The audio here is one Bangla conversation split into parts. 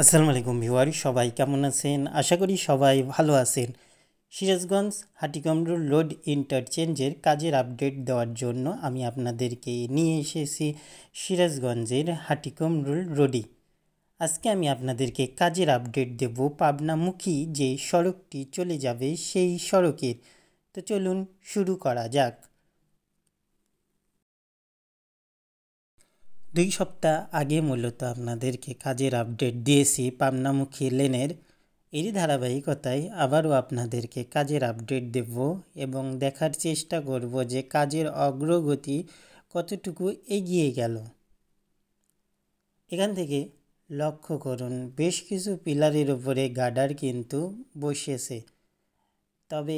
আসসালামু আলাইকুম ভিউয়ার, সবাই কেমন আছেন? আশা করি সবাই ভালো আছেন। সিরাজগঞ্জ হাটিকমরুল রোড ইন্টারচেঞ্জের কাজের আপডেট দেওয়ার জন্য আমি আপনাদেরকে নিয়ে এসেছি সিরাজগঞ্জের হাটিকমরুল রোডে। আজকে আমি আপনাদেরকে কাজের আপডেট দেব পাবনামুখী যে সড়কটি চলে যাবে সেই সড়কের। তো চলুন শুরু করা যাক। 2 সপ্তাহ আগে মূলত আপনাদেরকে কাজের আপডেট দিয়েছি পাবনামুখী লেনের। এরই ধারাবাহিকতায় আবারও আপনাদেরকে কাজের আপডেট দেব এবং দেখার চেষ্টা করব যে কাজের অগ্রগতি কতটুকু এগিয়ে গেল। এখান থেকে লক্ষ্য করুন, বেশ কিছু পিলারের উপরে গার্ডার কিন্তু বসেছে। তবে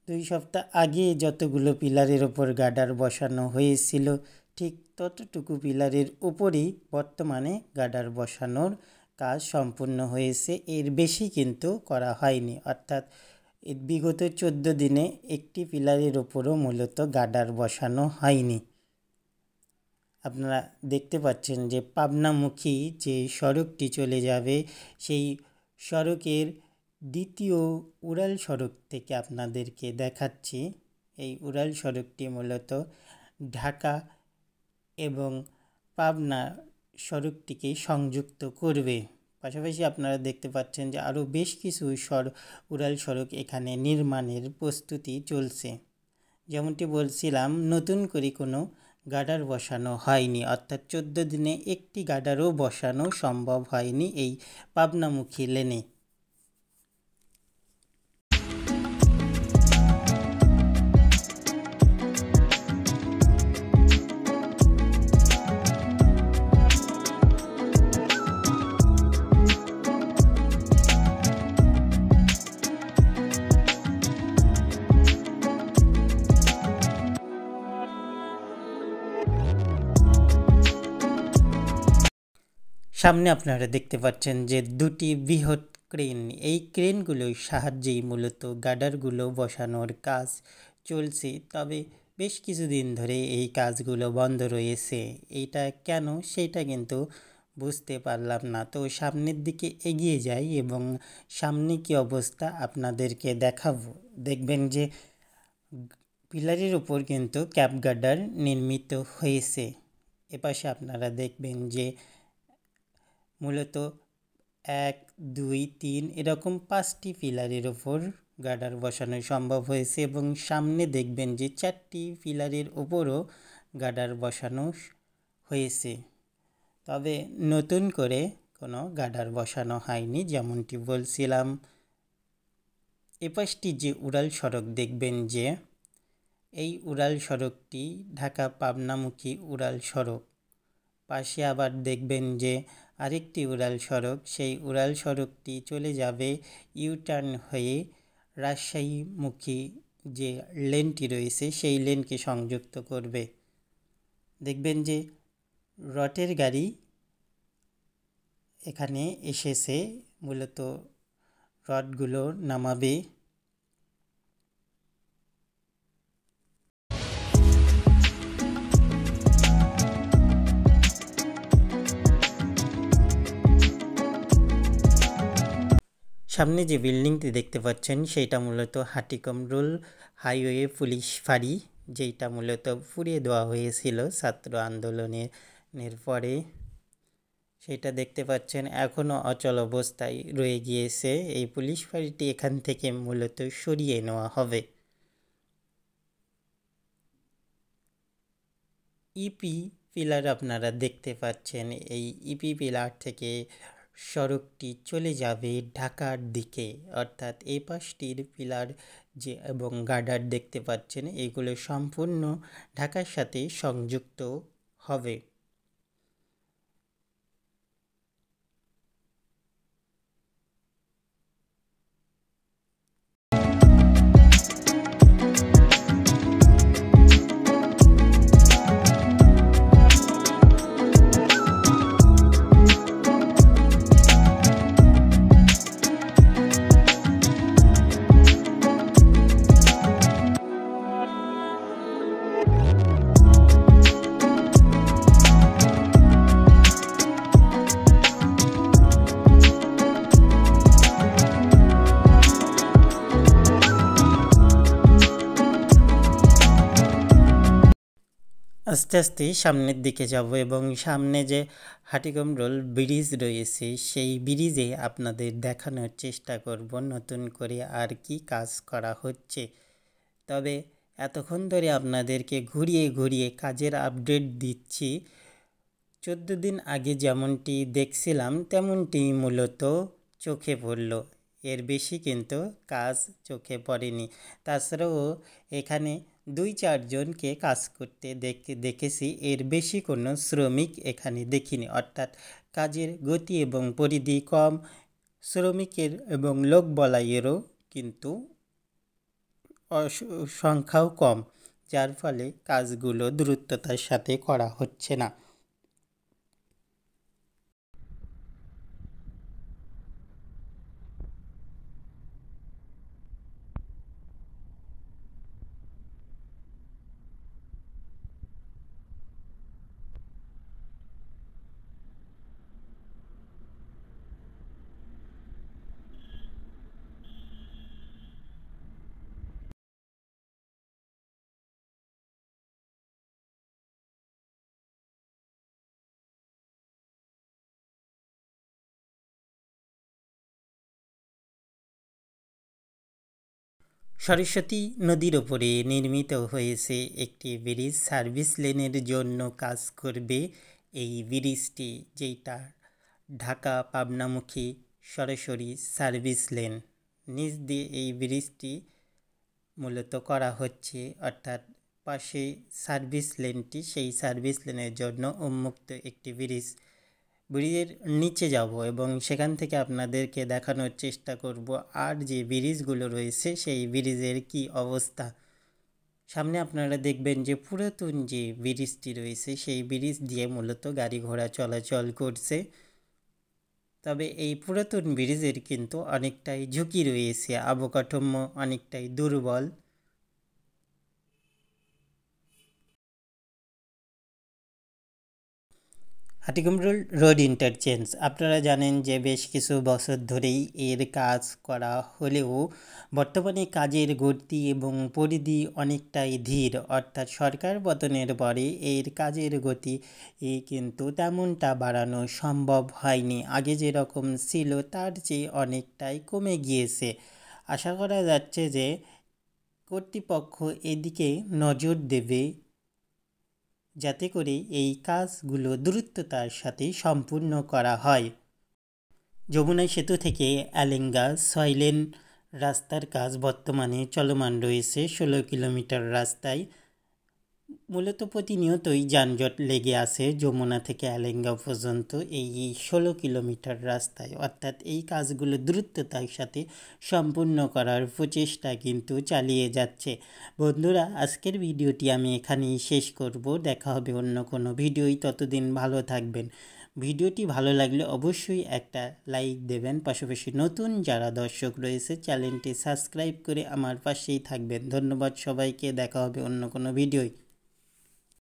2 সপ্তাহ আগে যতগুলো পিলারের ওপর গার্ডার বসানো হয়েছিল ঠিক ততটুকু পিলারের উপরেই বর্তমানে গার্ডার বসানোর কাজ সম্পূর্ণ হয়েছে। এর বেশি কিন্তু করা হয়নি, অর্থাৎ বিগত 14 দিনে একটি পিলারের ওপরও মূলত গার্ডার বসানো হয়নি। আপনারা দেখতে পাচ্ছেন যে পাবনামুখী যে সড়কটি চলে যাবে সেই সড়কের দ্বিতীয় উড়াল সড়ক থেকে আপনাদেরকে দেখাচ্ছি। এই উড়াল সড়কটি মূলত ঢাকা এবং পাবনা সড়কটিকে সংযুক্ত করবে। পাশাপাশি আপনারা দেখতে পাচ্ছেন যে আরও বেশ কিছু উড়াল সড়ক এখানে নির্মাণের প্রস্তুতি চলছে। যেমনটি বলছিলাম, নতুন করে কোনো গার্ডার বসানো হয়নি, অর্থাৎ 14 দিনে একটি গার্ডারও বসানো সম্ভব হয়নি এই পাবনামুখী লেনে। সামনে আপনারা দেখতে পাচ্ছেন যে দুটি বৃহৎ ক্রেন, এই ক্রেনগুলোর সাহায্যেই মূলত গার্ডারগুলো বসানোর কাজ চলছে। তবে বেশ কিছুদিন ধরে এই কাজগুলো বন্ধ রয়েছে। এইটা কেন সেটা কিন্তু বুঝতে পারলাম না। তো সামনের দিকে এগিয়ে যাই এবং সামনে কি অবস্থা আপনাদেরকে দেখাবো। দেখবেন যে পিলারের উপর কিন্তু ক্যাপ গার্ডার নির্মিত হয়েছে। এপাশে আপনারা দেখবেন যে মূলত 1, 2, 3 এরকম 5টি পিলারের ওপর গার্ডার বসানো সম্ভব হয়েছে এবং সামনে দেখবেন যে 4টি পিলারের ওপরও গার্ডার বসানো হয়েছে। তবে নতুন করে কোনো গার্ডার বসানো হয়নি, যেমনটি বলছিলাম। এপাশটি যে উড়াল সড়ক দেখবেন যে এই উড়াল সড়কটি ঢাকা পাবনামুখী উড়াল সড়ক। পাশে আবার দেখবেন যে আরেকটি উড়াল সড়ক, সেই উড়াল সড়কটি চলে যাবে ইউটার্ন হয়ে রাজশাহীমুখী যে লেনটি রয়েছে সেই লেনকে সংযুক্ত করবে। দেখবেন যে রটের গাড়ি এখানে এসেছে, মূলত রডগুলো নামাবে। সামনে যে বিল্ডিংটি দেখতে পাচ্ছেন সেইটা মূলত হাটিকমরুল হাইওয়ে পুলিশ ফাঁড়ি, যেটা মূলত পুড়িয়ে দেওয়া হয়েছিল ছাত্র আন্দোলনের পরে। সেটা দেখতে পাচ্ছেন এখনও অচল অবস্থায় রয়ে গিয়েছে। এই পুলিশ ফাঁড়িটি এখান থেকে মূলত সরিয়ে নেওয়া হবে। ইপি পিলার আপনারা দেখতে পাচ্ছেন, এই ইপি পিলার থেকে সড়কটি চলে যাবে ঢাকার দিকে, অর্থাৎ এই পাশটির পিলার যে এবং গার্ডার দেখতে পাচ্ছেন এগুলো সম্পূর্ণ ঢাকার সাথে সংযুক্ত হবে। আস্তে আস্তে সামনের দিকে যাব এবং সামনে যে হাটিকমরোল ব্রিজ রয়েছে সেই ব্রিজে আপনাদের দেখানোর চেষ্টা করব নতুন করে আর কি কাজ করা হচ্ছে। তবে এতক্ষণ ধরে আপনাদেরকে ঘুরিয়ে ঘুরিয়ে কাজের আপডেট দিচ্ছি। 14 দিন আগে যেমনটি দেখছিলাম তেমনটি মূলত চোখে পড়ল, এর বেশি কিন্তু কাজ চোখে পড়েনি। তাছাড়াও এখানে 2-4 জনকে কাজ করতে দেখেছি, এর বেশি কোনো শ্রমিক এখানে দেখিনি। অর্থাৎ কাজের গতি এবং পরিধি কম, শ্রমিকের এবং লোক বলাইয়েরও কিন্তু সংখ্যাও কম, যার ফলে কাজগুলো দ্রুততার সাথে করা হচ্ছে না। সরস্বতী নদীর ওপরে নির্মিত হয়েছে একটি ব্রিজ, সার্ভিস লেনের জন্য কাজ করবে এই ব্রিজটি, যেটা ঢাকা পাবনামুখী সরাসরি সার্ভিস লেন। নিচ দিয়ে এই ব্রিজটি মূলত করা হচ্ছে, অর্থাৎ পাশে সার্ভিস লেনটি, সেই সার্ভিস লেনের জন্য উন্মুক্ত একটি ব্রিজের নিচে যাব এবং সেখান থেকে আপনাদেরকে দেখানোর চেষ্টা করব আর যে ব্রিজগুলো রয়েছে সেই ব্রিজের কি অবস্থা। সামনে আপনারা দেখবেন যে পুরাতন যে ব্রিজটি রয়েছে সেই ব্রিজ দিয়ে মূলত গাড়ি ঘোড়া চলাচল করছে। তবে এই পুরাতন ব্রিজের কিন্তু অনেকটাই ঝুঁকি রয়েছে, অবকাঠামো অনেকটাই দুর্বল। হাটিকমরোল রোড ইন্টারচেঞ্জ, আপনারা জানেন যে বেশ কিছু বছর ধরেই এর কাজ করা হলেও বর্তমানে কাজের গতি এবং পরিধি অনেকটাই ধীর। অর্থাৎ সরকার পতনের পরে এর কাজের গতি কিন্তু তেমনটা বাড়ানো সম্ভব হয়নি, আগে যেরকম ছিল তার চেয়ে অনেকটাই কমে গিয়েছে। আশা করা যাচ্ছে যে কর্তৃপক্ষ এদিকে নজর দেবে, যাতে করে এই কাজগুলো দ্রুততার সাথে সম্পূর্ণ করা হয়। যমুনা সেতু থেকে এলেঙ্গা 6 লেন রাস্তার কাজ বর্তমানে চলমান রয়েছে 16 কিলোমিটার রাস্তায়। মূলত প্রতিনিয়তই যানজট লেগে আছে যমুনা থেকে এলেঙ্গা পর্যন্ত এই 16 কিলোমিটার রাস্তায়। অর্থাৎ এই কাজগুলো দ্রুততার সাথে সম্পূর্ণ করার প্রচেষ্টা কিন্তু চালিয়ে যাচ্ছে। বন্ধুরা, আজকের ভিডিওটি আমি এখানেই শেষ করব, দেখা হবে অন্য কোনো ভিডিওই। ততদিন ভালো থাকবেন। ভিডিওটি ভালো লাগলে অবশ্যই একটা লাইক দেবেন, পাশাপাশি নতুন যারা দর্শক রয়েছে চ্যানেলটি সাবস্ক্রাইব করে আমার পাশেই থাকবেন। ধন্যবাদ সবাইকে, দেখা হবে অন্য কোনো ভিডিওয়।